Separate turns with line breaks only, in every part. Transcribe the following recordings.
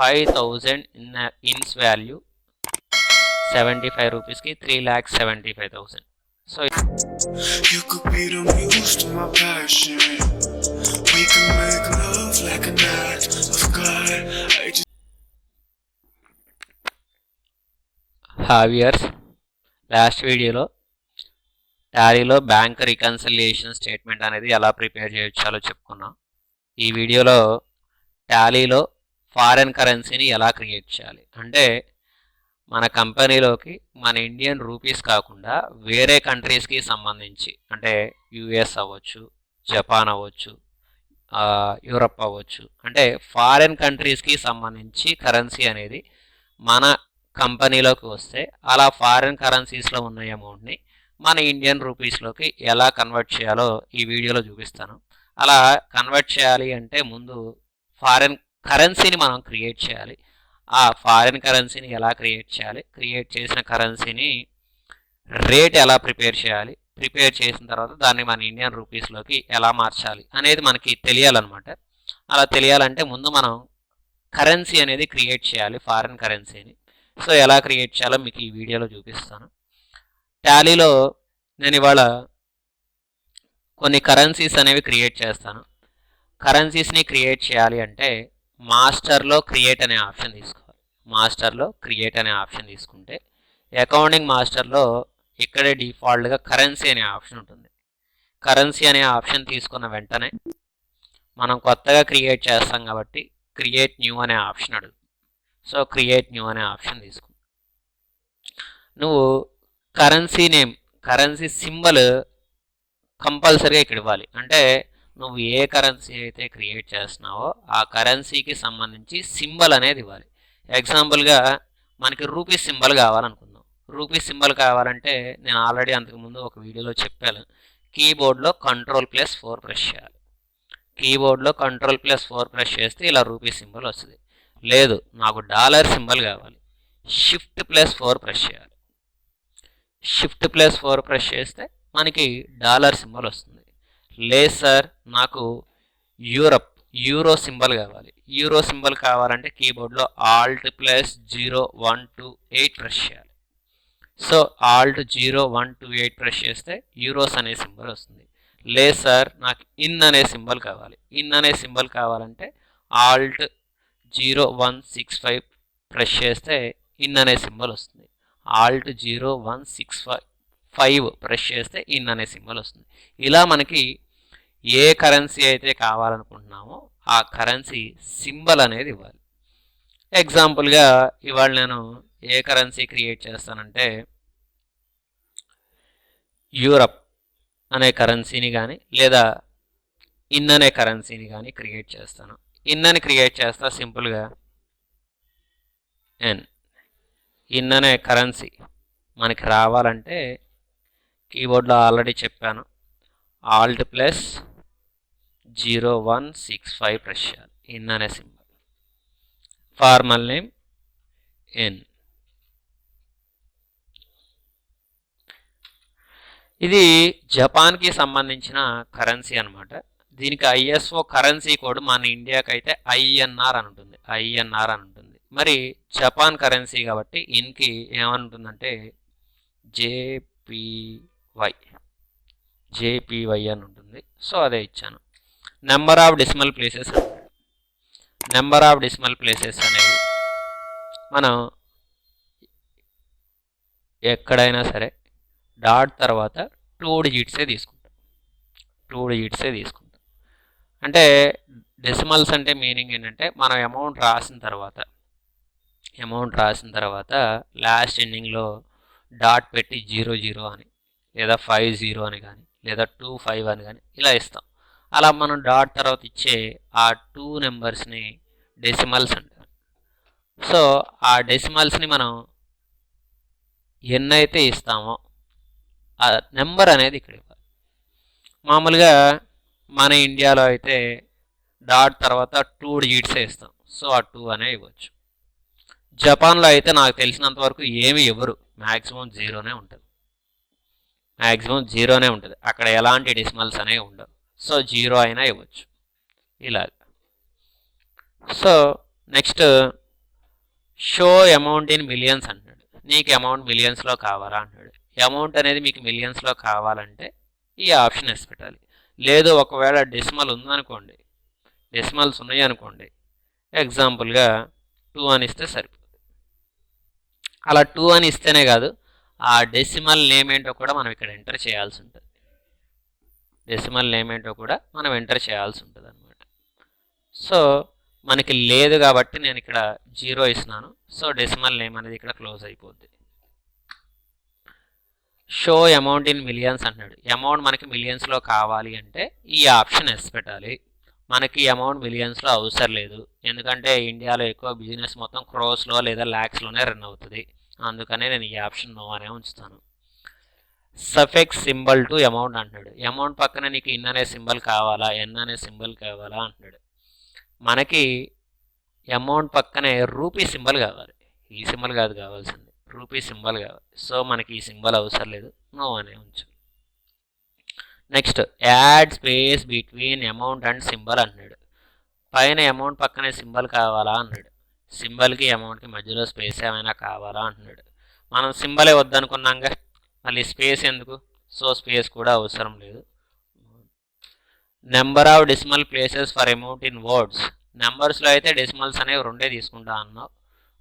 5,000 ఇన్స్ వాల్యూ 75 రూపీస్కి 3,75,000. So
you could be the muse to my passion. We can make love like an act of God. I just
హావియర్స్ last వీడియోలో టాలీలో bank reconciliation statement అనేది ఎలా prepare చేయొచ్చాలో చెప్పుకున్నాం. ఈ వీడియోలో టాలీలో ఫారెన్ కరెన్సీని ఎలా క్రియేట్ చేయాలి అంటే మన కంపెనీలోకి మన ఇండియన్ రూపీస్ కాకుండా వేరే కంట్రీస్కి సంబంధించి అంటే యుఎస్ అవ్వచ్చు, జపాన్ అవ్వచ్చు, యూరప్ అవ్వచ్చు, అంటే ఫారెన్ కంట్రీస్కి సంబంధించి కరెన్సీ అనేది మన కంపెనీలోకి వస్తే అలా ఫారెన్ కరెన్సీస్లో ఉన్న అమౌంట్ని మన ఇండియన్ రూపీస్లోకి ఎలా కన్వర్ట్ చేయాలో ఈ వీడియోలో చూపిస్తాను. అలా కన్వర్ట్ చేయాలి అంటే ముందు ఫారెన్ కరెన్సీని మనం క్రియేట్ చేయాలి. ఆ ఫారిన్ కరెన్సీని ఎలా క్రియేట్ చేయాలి, క్రియేట్ చేసిన కరెన్సీని రేట్ ఎలా ప్రిపేర్ చేయాలి, ప్రిపేర్ చేసిన తర్వాత దాన్ని మన ఇండియన్ రూపీస్లోకి ఎలా మార్చాలి అనేది మనకి తెలియాలన్నమాట. అలా తెలియాలంటే ముందు మనం కరెన్సీ అనేది క్రియేట్ చేయాలి, ఫారిన్ కరెన్సీని. సో ఎలా క్రియేట్ చేయాలో మీకు ఈ వీడియోలో చూపిస్తాను. టాలీలో నేను ఇవాళ కొన్ని కరెన్సీస్ అనేవి క్రియేట్ చేస్తాను. కరెన్సీస్ని క్రియేట్ చేయాలి అంటే మాస్టర్లో క్రియేట్ అనే ఆప్షన్ తీసుకోవాలి. మాస్టర్లో క్రియేట్ అనే ఆప్షన్ తీసుకుంటే అకౌంటింగ్ మాస్టర్లో ఇక్కడే డిఫాల్ట్గా కరెన్సీ అనే ఆప్షన్ ఉంటుంది. కరెన్సీ అనే ఆప్షన్ తీసుకున్న వెంటనే మనం కొత్తగా క్రియేట్ చేస్తాం కాబట్టి క్రియేట్ న్యూ అనే ఆప్షన్ అడుగుతుంది. సో క్రియేట్ న్యూ అనే ఆప్షన్ తీసుకుంటాం. నువ్వు కరెన్సీ నేమ్, కరెన్సీ సింబల్ కంపల్సరీగా ఇక్కడ ఇవ్వాలి. అంటే నువ్వు ఏ కరెన్సీ అయితే క్రియేట్ చేస్తున్నావో ఆ కరెన్సీకి సంబంధించి సింబల్ అనేది ఇవ్వాలి. ఎగ్జాంపుల్గా మనకి రూపీస్ సింబల్ కావాలనుకుందాం. రూపీస్ సింబల్ కావాలంటే నేను ఆల్రెడీ అంతకుముందు ఒక వీడియోలో చెప్పాను, కీబోర్డ్లో Ctrl+4 ప్రెస్ చేయాలి. కీబోర్డ్లో Ctrl+4 ప్రెస్ చేస్తే ఇలా రూపీస్ సింబల్ వస్తుంది. లేదు నాకు డాలర్ సింబల్ కావాలి, Shift+4 ప్రెస్ చేయాలి. Shift+4 ప్రెస్ చేస్తే మనకి డాలర్ సింబల్ వస్తుంది. లేదు సార్ నాకు యూరో సింబల్ కావాలి. యూరో సింబల్ కావాలంటే కీబోర్డ్లో Alt+0128 ప్రెస్ చేయాలి. సో Alt+0128 ప్రెస్ చేస్తే యూరోస్ అనే సింబల్ వస్తుంది. లేదు సార్ నాకు ఇన్ అనే సింబల్ కావాలి. ఇన్ అనే సింబల్ కావాలంటే Alt+0165 ప్రెస్ చేస్తే ఇన్ అనే సింబల్ వస్తుంది. Alt+0165 ప్రెస్ చేస్తే ఇన్ అనే సింబల్ వస్తుంది. ఇలా మనకి ఏ కరెన్సీ అయితే కావాలనుకుంటున్నామో ఆ కరెన్సీ సింబల్ అనేది ఇవ్వాలి. ఎగ్జాంపుల్గా ఇవాళ నేను ఏ కరెన్సీ క్రియేట్ చేస్తానంటే యూరప్ అనే కరెన్సీని కానీ లేదా ఇన్ అనే కరెన్సీని కానీ క్రియేట్ చేస్తాను. ఇన్ అని క్రియేట్ చేస్తా సింపుల్గా ఇన్ అనే కరెన్సీ మనకి రావాలంటే కీబోర్డ్లో ఆల్రెడీ చెప్పాను, Alt+0165 ప్రెస్ చేయాలి. ఇన్ అనే సింబల్, ఫార్మల్ నేమ్ ఎన్. ఇది జపాన్కి సంబంధించిన కరెన్సీ అనమాట. దీనికి ఐఎస్ఓ కరెన్సీ కోడ్ మన ఇండియాకి అయితే ఐఎన్ఆర్ అని ఉంటుంది. మరి జపాన్ కరెన్సీ కాబట్టి ఇన్కి ఏమనుంటుందంటే జేపీవై అని ఉంటుంది. సో అదే ఇచ్చాను. నెంబర్ ఆఫ్ డెసిమల్ ప్లేసెస్ అనేవి మనం ఎక్కడైనా సరే డాట్ తర్వాత 2 డిజిట్సే తీసుకుంటాం. అంటే డెసిమల్స్ అంటే మీనింగ్ ఏంటంటే మనం అమౌంట్ రాసిన తర్వాత లాస్ట్ ఎండింగ్లో డాట్ పెట్టి 00 అని లేదా 50 అని కానీ లేదా 25 అని కానీ ఇలా ఇస్తాం. అలా మనం డాట్ తర్వాత ఇచ్చే ఆ 2 నెంబర్స్ని డెసిమల్స్ అంటారు. సో ఆ డెసిమల్స్ని మనం ఎన్నైతే ఇస్తామో ఆ నెంబర్ అనేది ఇక్కడ ఇవ్వాలి. మామూలుగా మన ఇండియాలో అయితే డాట్ తర్వాత 2 డిజిట్సే ఇస్తాం. సో ఆ 2 అనే ఇవ్వచ్చు. జపాన్లో అయితే నాకు తెలిసినంత వరకు ఏమి ఇవ్వరు, మ్యాక్సిమం జీరోనే ఉంటుంది. అక్కడ ఎలాంటి డెసిమల్స్ అనేవి ఉండవు. సో 0 అయినా ఇవ్వచ్చు ఇలా. So next show amount in millions అంటున్నాడు. నీకు అమౌంట్ మిలియన్స్లో కావాలా అంటున్నాడు. అమౌంట్ అనేది మీకు మిలియన్స్లో కావాలంటే ఈ ఆప్షన్ వేసి పెట్టాలి. లేదు ఒకవేళ డెసిమల్ ఉందనుకోండి, డెసిమల్స్ ఉన్నాయి అనుకోండి, ఎగ్జాంపుల్గా 2 అని ఇస్తే సరిపోతుంది. అలా 2 అని ఇస్తేనే కాదు, ఆ డెసిమల్ నేమ్ ఏంటో కూడా మనం ఇక్కడ ఎంటర్ చేయాల్సి ఉంటుంది. డెసిమల్ నేమ్ ఏంటో కూడా మనం ఎంటర్ చేయాల్సి ఉంటుంది అనమాట. సో మనకి లేదు కాబట్టి నేను ఇక్కడ 0 ఇస్తున్నాను. సో డెసిమల్ నేమ్ అనేది ఇక్కడ క్లోజ్ అయిపోద్ది. షో అమౌంట్ ఇన్ మిలియన్స్ అంటున్నాడు. అమౌంట్ మనకి మిలియన్స్లో కావాలి అంటే ఈ ఆప్షన్ ఎస్ పెట్టాలి. మనకి అమౌంట్ మిలియన్స్లో అవసరం లేదు, ఎందుకంటే ఇండియాలో ఎక్కువ బిజినెస్ మొత్తం క్రోస్లో లేదా ల్యాక్స్లోనే రన్ అవుతుంది. అందుకనే నేను ఈ ఆప్షన్ నో అనే ఉంచుతాను. సఫెక్స్ సింబల్ టు అమౌంట్ అంటున్నాడు. అమౌంట్ పక్కన నీకు ఇన్ అనే సింబల్ కావాలా, ఎన్ అనే సింబల్ కావాలా అంటున్నాడు. మనకి అమౌంట్ పక్కనే రూపీ సింబల్ కావాలి. ఈ సింబల్ కాదు కావాల్సింది, రూపీ సింబల్ కావాలి. సో మనకి ఈ సింబల్ అవసరం లేదు, నో అనే ఉంచు. Next add space between amount and symbol అన్నాడు. పైన అమౌంట్ పక్కనే సింబల్ కావాలా అన్నాడు. సింబల్కి అమౌంట్కి మధ్యలో స్పేస్ ఏమైనా కావాలా అంటున్నాడు. మనం సింబలే వద్దనుకున్నాంగా, మళ్ళీ స్పేస్ ఎందుకు? సో స్పేస్ కూడా అవసరం లేదు. Number of decimal places for amount in words. నెంబర్స్లో అయితే డెసిమల్స్ అనేవి 2 తీసుకుంటా అన్నావు,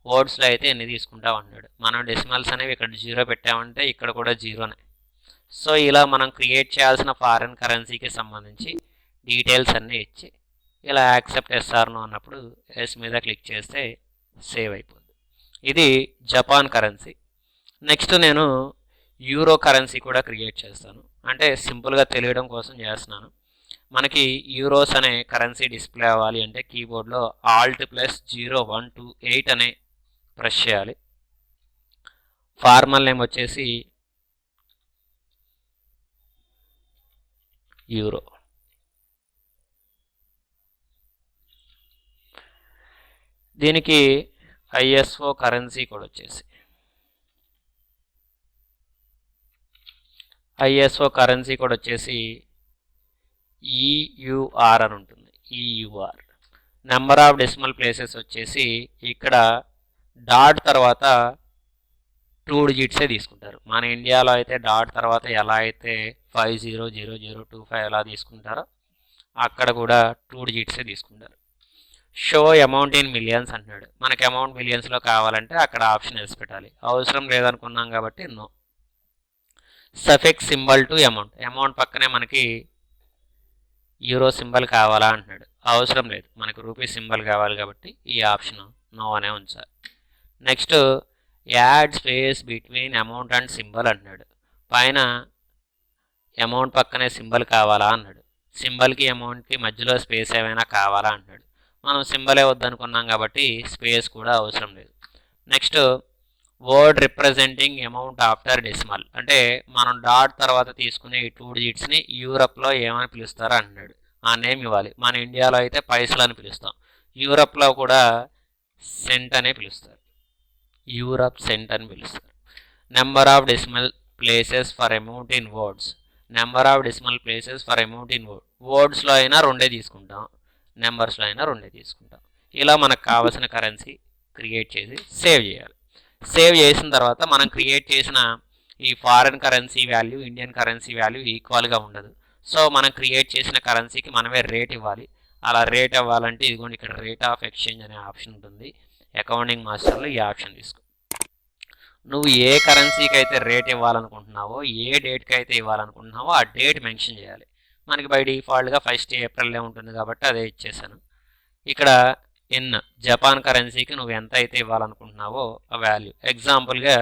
వర్డ్స్లో అయితే ఎన్ని తీసుకుంటావు అన్నాడు. మనం డెసిమల్స్ అనేవి ఇక్కడ 0 పెట్టామంటే ఇక్కడ కూడా 0నే. సో ఇలా మనం క్రియేట్ చేయాల్సిన ఫారెన్ కరెన్సీకి సంబంధించి డీటెయిల్స్ అన్నీ ఇచ్చి ఇలా యాక్సెప్ట్ ఎస్ఆర్నో అన్నప్పుడు ఎస్ మీద క్లిక్ చేస్తే సేవ్ అయిపోద్ది. ఇది జపాన్ కరెన్సీ. నెక్స్ట్ నేను యూరో కరెన్సీ కూడా క్రియేట్ చేస్తాను, అంటే సింపుల్గా తెలియడం కోసం చేస్తున్నాను. మనకి యూరోస్ అనే కరెన్సీ డిస్ప్లే అవ్వాలి అంటే కీబోర్డ్లో Alt+0128 అనే ప్రెస్ చేయాలి. ఫార్మల్ నేమ్ వచ్చేసి యూరో. దీనికి ఐఎస్ఓ కరెన్సీ కూడా వచ్చేసి ఈయూఆర్ అని ఉంటుంది, ఈయూఆర్. నెంబర్ ఆఫ్ డెసిమల్ ప్లేసెస్ వచ్చేసి ఇక్కడ డాట్ తర్వాత 2 డిజిట్సే తీసుకుంటారు. మన ఇండియాలో అయితే డాట్ తర్వాత ఎలా అయితే 500025 ఎలా తీసుకుంటారో అక్కడ కూడా 2 డిజిట్సే తీసుకుంటారు. షో అమౌంట్ ఇన్ మిలియన్స్ అంటున్నాడు. మనకి అమౌంట్ మిలియన్స్లో కావాలంటే అక్కడ ఆప్షన్ వేసి పెట్టాలి. అవసరం లేదనుకున్నాం కాబట్టి no. Suffix symbol to amount. Amount పక్కనే మనకి యూరో సింబల్ కావాలా అంటున్నాడు. అవసరం లేదు, మనకు రూపీ సింబల్ కావాలి కాబట్టి ఈ ఆప్షన్ నో అనే ఉంచాలి. Next add space between amount and symbol అంటున్నాడు. పైన అమౌంట్ పక్కనే సింబల్ కావాలా అన్నాడు. సింబల్కి అమౌంట్కి మధ్యలో స్పేస్ ఏమైనా కావాలా అంటున్నాడు. మనం సింబలే వద్దనుకున్నాం కాబట్టి స్పేస్ కూడా అవసరం లేదు. Next word representing amount after decimal, అంటే మనం డాట్ తర్వాత తీసుకునే ఈ 2 డిజిట్స్ని యూరప్లో ఏమని పిలుస్తారో అంటున్నాడు. ఆ నేమ్ ఇవ్వాలి. మన ఇండియాలో అయితే పైసలు అని పిలుస్తాం, యూరప్లో కూడా సెంట్ అనే పిలుస్తారు, యూరప్ సెంట్ అని పిలుస్తారు. Number of decimal places for amount in words. Number of decimal places for amount in వర్డ్స్లో అయినా 2 తీసుకుంటాం, నెంబర్స్లో అయినా 2 తీసుకుంటాం. ఇలా మనకు కావాల్సిన కరెన్సీ క్రియేట్ చేసి సేవ్ చేయాలి. సేవ్ చేసిన తర్వాత మనం క్రియేట్ చేసిన ఈ foreign currency value Indian currency value ఈక్వల్గా ఉండదు. సో మనం క్రియేట్ చేసిన కరెన్సీకి మనమే రేట్ ఇవ్వాలి. అలా రేట్ ఇవ్వాలంటే ఇదిగోండి ఇక్కడ రేట్ ఆఫ్ ఎక్స్చేంజ్ అనే ఆప్షన్ ఉంటుంది. అకౌంటింగ్ మాస్టర్లో ఈ ఆప్షన్ తీసుకో. నువ్వు ఏ కరెన్సీకి అయితే రేట్ ఇవ్వాలనుకుంటున్నావో, ఏ డేట్కి అయితే ఇవ్వాలనుకుంటున్నావో ఆ డేట్ మెన్షన్ చేయాలి. మనకి బై డిఫాల్ట్గా 1st ఏప్రిల్ ఉంటుంది కాబట్టి అదే ఇచ్చేసాను. ఇక్కడ ఇన్ జపాన్ కరెన్సీకి నువ్వు ఎంత అయితే ఇవ్వాలనుకుంటున్నావో ఆ వాల్యూ, ఎగ్జాంపుల్గా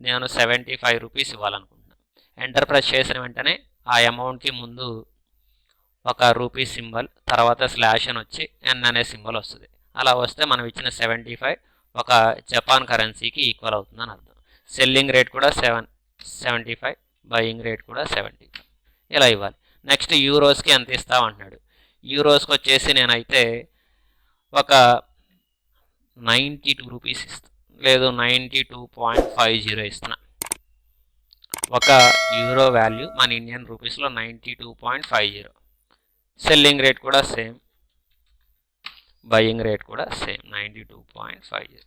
నేను 75 రూపీస్ ఇవ్వాలనుకుంటున్నాను. ఎంటర్ ప్రెస్ చేసిన వెంటనే ఆ అమౌంట్కి ముందు ఒక రూపీ సింబల్, తర్వాత స్లాష్ అని వచ్చి ఎన్ అనే సింబల్ వస్తుంది. అలా వస్తే మనం ఇచ్చిన 75 ఒక జపాన్ కరెన్సీకి ఈక్వల్ అవుతుందని అర్థం. సెల్లింగ్ రేట్ కూడా 75, బయింగ్ రేట్ కూడా 75, ఇలా ఇవ్వాలి. నెక్స్ట్ యూరోస్కి ఎంత ఇస్తావు అంటున్నాడు. యూరోస్కి వచ్చేసి నేనైతే ఒక 92 రూపీస్ ఇస్తాను, లేదు 92.50 ఇస్తున్నా. ఒక యూరో వాల్యూ మన ఇండియన్ రూపీస్లో 92.50. సెల్లింగ్ రేట్ కూడా సేమ్, బయింగ్ రేట్ కూడా సేమ్ 92.50.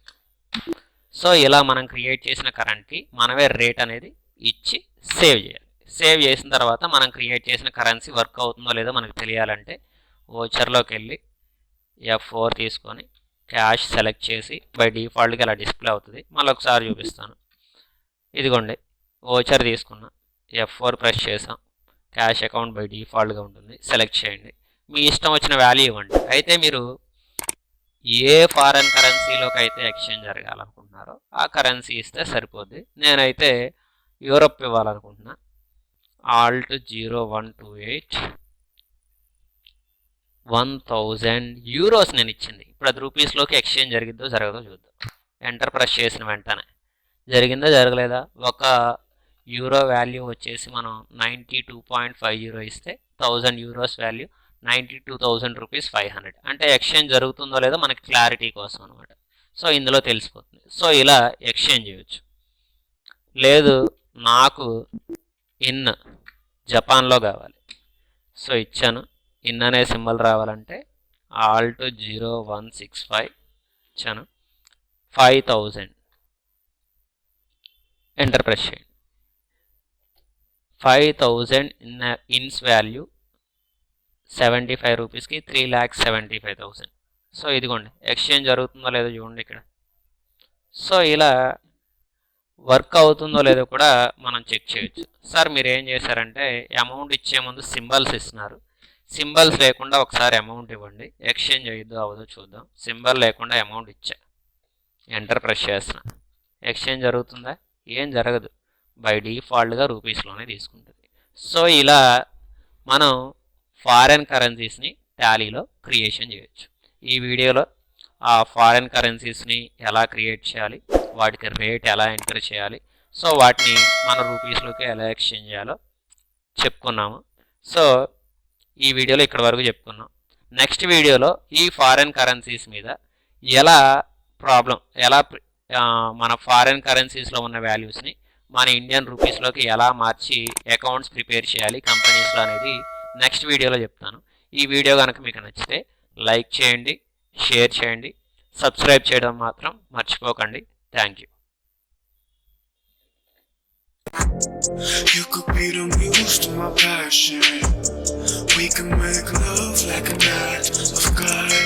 సో ఇలా మనం క్రియేట్ చేసిన కరెంట్కి మనమే రేట్ అనేది ఇచ్చి సేవ్ చేయాలి. సేవ్ చేసిన తర్వాత మనం క్రియేట్ చేసిన కరెన్సీ వర్క్ అవుతుందో లేదో మనకు తెలియాలంటే ఓచర్లోకి వెళ్ళి F4 తీసుకొని క్యాష్ సెలెక్ట్ చేసి బై డిఫాల్ట్గా ఇలా డిస్ప్లే అవుతుంది. మళ్ళీ ఒకసారి చూపిస్తాను. ఇదిగోండి ఓచర్ తీసుకున్నా, F4 ప్రెస్ చేసాం, క్యాష్ అకౌంట్ బై డిఫాల్ట్గా ఉంటుంది. సెలెక్ట్ చేయండి, మీ ఇష్టం వచ్చిన వాల్యూ ఇవ్వండి. అయితే మీరు ఏ ఫారెన్ కరెన్సీలోకి అయితే ఎక్స్చేంజ్ జరగాలనుకుంటున్నారో ఆ కరెన్సీ ఇస్తే సరిపోద్ది. నేనైతే యూరోప్ ఇవ్వాలనుకుంటున్నా. Alt 0128 1000 యూరోస్ నేను ఇచ్చింది. ఇప్పుడు అది రూపీస్లోకి ఎక్స్చేంజ్ జరిగిద్దో జరగదో చూద్దాం. ఎంటర్ ప్రెస్ చేసిన వెంటనే జరిగిందా జరగలేదా? ఒక యూరో వాల్యూ వచ్చేసి మనం 92.50 ఇస్తే 1000 యూరోస్ వాల్యూ 92,000 రూపీస్ 500. అంటే ఎక్స్చేంజ్ జరుగుతుందో లేదో మనకి క్లారిటీ కోసం అనమాట. సో ఇందులో తెలిసిపోతుంది. సో ఇలా ఎక్స్చేంజ్ చేయొచ్చు. లేదు నాకు ఇన్ జపాన్లో కావాలి, సో ఇచ్చాను. ఇన్ అనే సింబల్ రావాలంటే Alt 0165 ఇచ్చాను. 5000 ఎంటర్ ప్రెస్ చేయండి. 5000 ఇన్స్ వాల్యూ 75 రూపీస్కి 3,75,000. సో ఇదిగోండి ఎక్స్చేంజ్ జరుగుతుందో లేదో చూడండి ఇక్కడ. సో ఇలా వర్క్ అవుతుందో లేదో కూడా మనం చెక్ చేయొచ్చు. సార్ మీరు ఏం చేశారంటే అమౌంట్ ఇచ్చే ముందు సింబల్స్ ఇస్తున్నారు, సింబల్స్ లేకుండా ఒకసారి అమౌంట్ ఇవ్వండి, ఎక్స్చేంజ్ అయ్యిద్దో అవ్వదో చూద్దాం. సింబల్ లేకుండా అమౌంట్ ఇచ్చా, ఎంటర్ ప్రెస్ చేస్తున్నా. ఎక్స్చేంజ్ జరుగుతుందా? ఏం జరగదు. బై డిఫాల్ట్గా రూపీస్లోనే తీసుకుంటుంది. సో ఇలా మనం ఫారెన్ కరెన్సీస్ని టాలీలో క్రియేషన్ చేయొచ్చు. ఈ వీడియోలో ఆ ఫారెన్ కరెన్సీస్ని ఎలా క్రియేట్ చేయాలి, వాటికి రేట్ ఎలా ఎంటర్ చేయాలి, సో వాటిని మన రూపీస్లోకి ఎలా ఎక్స్చేంజ్ చేయాలో చెప్పుకున్నాము. సో ఈ వీడియోలో ఇక్కడ వరకు చెప్పుకున్నాం. నెక్స్ట్ వీడియోలో ఈ ఫారెన్ కరెన్సీస్ మీద ఎలా మన ఫారెన్ కరెన్సీస్లో ఉన్న వాల్యూస్ని మన ఇండియన్ రూపీస్లోకి ఎలా మార్చి అకౌంట్స్ ప్రిపేర్ చేయాలి కంపెనీస్లో అనేది నెక్స్ట్ వీడియోలో చెప్తాను. ఈ వీడియో కనుక మీకు నచ్చితే లైక్ చేయండి, షేర్ చేయండి, సబ్స్క్రైబ్ చేయడం మాత్రం మర్చిపోకండి. Thank you.
You could be the muse to my passion. We can make love like an act of God.